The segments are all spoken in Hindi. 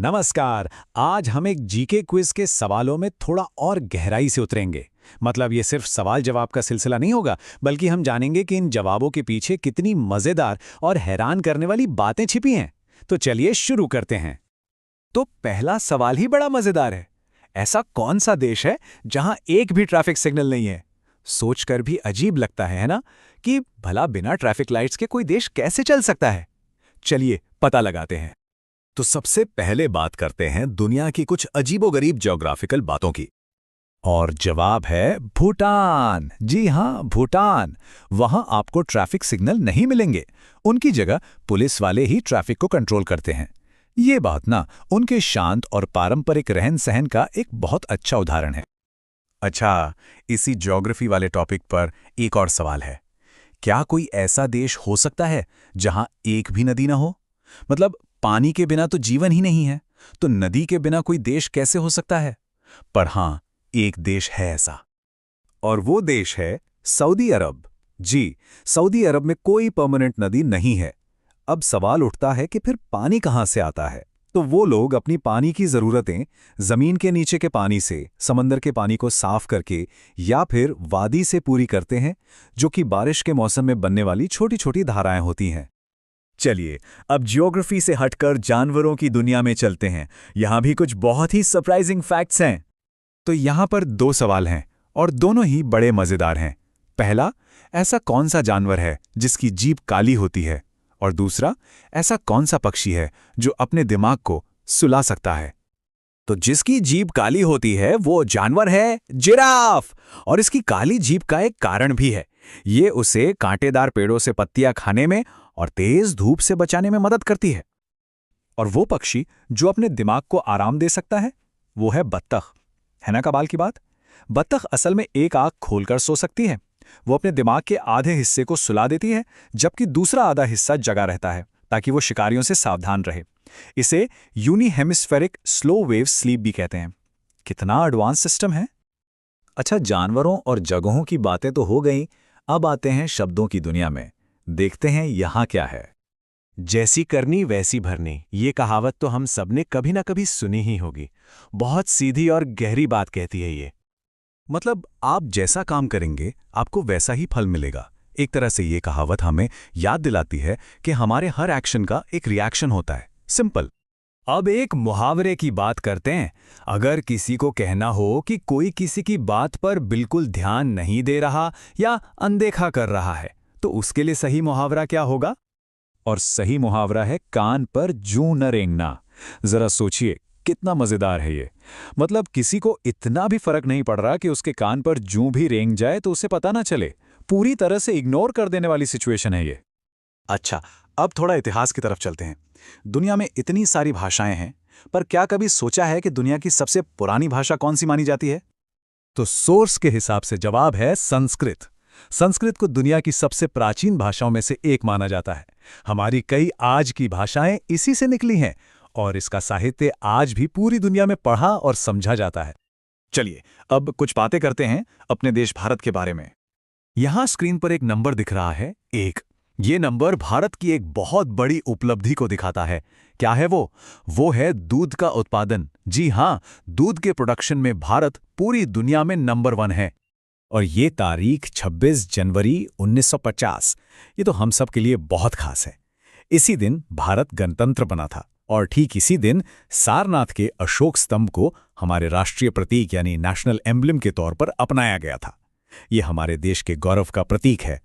नमस्कार। आज हम एक जीके क्विज के सवालों में थोड़ा और गहराई से उतरेंगे। मतलब ये सिर्फ सवाल जवाब का सिलसिला नहीं होगा, बल्कि हम जानेंगे कि इन जवाबों के पीछे कितनी मजेदार और हैरान करने वाली बातें छिपी हैं। तो चलिए शुरू करते हैं। तो पहला सवाल ही बड़ा मजेदार है। ऐसा कौन सा देश है जहां एक भी ट्रैफिक सिग्नल नहीं है? सोचकर भी अजीब लगता है ना, कि भला बिना ट्रैफिक लाइट्स के कोई देश कैसे चल सकता है। चलिए पता लगाते हैं। तो सबसे पहले बात करते हैं दुनिया की कुछ अजीबोगरीब ज्योग्राफिकल बातों की। और जवाब है भूटान। जी हां, भूटान। वहां आपको ट्रैफिक सिग्नल नहीं मिलेंगे। उनकी जगह पुलिस वाले ही ट्रैफिक को कंट्रोल करते हैं। ये बात ना उनके शांत और पारंपरिक रहन सहन का एक बहुत अच्छा उदाहरण है। अच्छा, इसी ज्योग्राफी वाले टॉपिक पर एक और सवाल है। क्या कोई ऐसा देश हो सकता है जहां एक भी नदी ना हो? मतलब पानी के बिना तो जीवन ही नहीं है, तो नदी के बिना कोई देश कैसे हो सकता है? पर हां, एक देश है ऐसा, और वो देश है सऊदी अरब। जी, सऊदी अरब में कोई परमानेंट नदी नहीं है। अब सवाल उठता है कि फिर पानी कहां से आता है? तो वो लोग अपनी पानी की जरूरतें जमीन के नीचे के पानी से, समंदर के पानी को साफ करके या फिर वादी से पूरी करते हैं, जो कि बारिश के मौसम में बनने वाली छोटी छोटी धाराएं होती हैं। चलिए अब ज्योग्राफी से हटकर जानवरों की दुनिया में चलते हैं। यहां भी कुछ बहुत ही सरप्राइजिंग फैक्ट्स हैं। तो यहां पर दो सवाल हैं और दोनों ही बड़े मजेदार हैं। पहला, ऐसा कौन सा जानवर है जिसकी जीभ काली होती है? और दूसरा, ऐसा कौन सा पक्षी है जो अपने दिमाग को सुला सकता है? तो जिसकी जीभ काली होती है वो जानवर है जिराफ। और इसकी काली जीभ का एक कारण भी है। ये उसे कांटेदार पेड़ों से पत्तियां खाने में और तेज धूप से बचाने में मदद करती है। और वो पक्षी जो अपने दिमाग को आराम दे सकता है वो है बत्तख। है ना कमाल की बात? बत्तख असल में एक आंख खोलकर सो सकती है। वो अपने दिमाग के आधे हिस्से को सुला देती है, जबकि दूसरा आधा हिस्सा जगा रहता है ताकि वो शिकारियों से सावधान रहे। इसे यूनिहेमिस्फेरिक स्लो वेव स्लीप भी कहते हैं। कितना एडवांस सिस्टम है। अच्छा, जानवरों और जगहों की बातें तो हो गई, अब आते हैं शब्दों की दुनिया में। देखते हैं यहां क्या है। जैसी करनी वैसी भरनी, ये कहावत तो हम सबने कभी ना कभी सुनी ही होगी। बहुत सीधी और गहरी बात कहती है ये। मतलब आप जैसा काम करेंगे आपको वैसा ही फल मिलेगा। एक तरह से ये कहावत हमें याद दिलाती है कि हमारे हर एक्शन का एक रिएक्शन होता है। सिंपल। अब एक मुहावरे की बात करते हैं। अगर किसी को कहना हो कि कोई किसी की बात पर बिल्कुल ध्यान नहीं दे रहा या अनदेखा कर रहा है, तो उसके लिए सही मुहावरा क्या होगा? और सही मुहावरा है कान पर जूं न रेंगना। जरा सोचिए कितना मजेदार है ये। मतलब किसी को इतना भी फर्क नहीं पड़ रहा कि उसके कान पर जूं भी रेंग जाए तो उसे पता ना चले। पूरी तरह से इग्नोर कर देने वाली सिचुएशन है ये। अच्छा, अब थोड़ा इतिहास की तरफ चलते हैं। दुनिया में इतनी सारी भाषाएं हैं, पर क्या कभी सोचा है कि दुनिया की सबसे पुरानी भाषा कौन सी मानी जाती है? तो सोर्स के हिसाब से जवाब है संस्कृत। संस्कृत को दुनिया की सबसे प्राचीन भाषाओं में से एक माना जाता है। हमारी कई आज की भाषाएं इसी से निकली हैं और इसका साहित्य आज भी पूरी दुनिया में पढ़ा और समझा जाता है। चलिए अब कुछ बातें करते हैं अपने देश भारत के बारे में। यहां स्क्रीन पर एक नंबर दिख रहा है, 1। ये नंबर भारत की एक बहुत बड़ी उपलब्धि को दिखाता है। क्या है वो? वो है दूध का उत्पादन। जी हां, दूध के प्रोडक्शन में भारत पूरी दुनिया में नंबर 1 है। और ये तारीख 26 जनवरी 1950, ये तो हम सब के लिए बहुत खास है। इसी दिन भारत गणतंत्र बना था और ठीक इसी दिन सारनाथ के अशोक स्तंभ को हमारे राष्ट्रीय प्रतीक यानी नेशनल एम्ब्लम के तौर पर अपनाया गया था। ये हमारे देश के गौरव का प्रतीक है।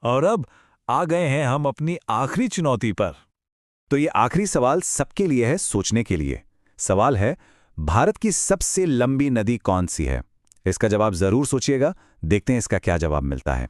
और अब आ गए हैं हम अपनी आखिरी चुनौती पर। तो ये आखिरी सवाल सबके लिए है, सोचने के लिए। सवाल है, भारत की सबसे लंबी नदी कौन सी है? इसका जवाब जरूर सोचिएगा। देखते हैं इसका क्या जवाब मिलता है।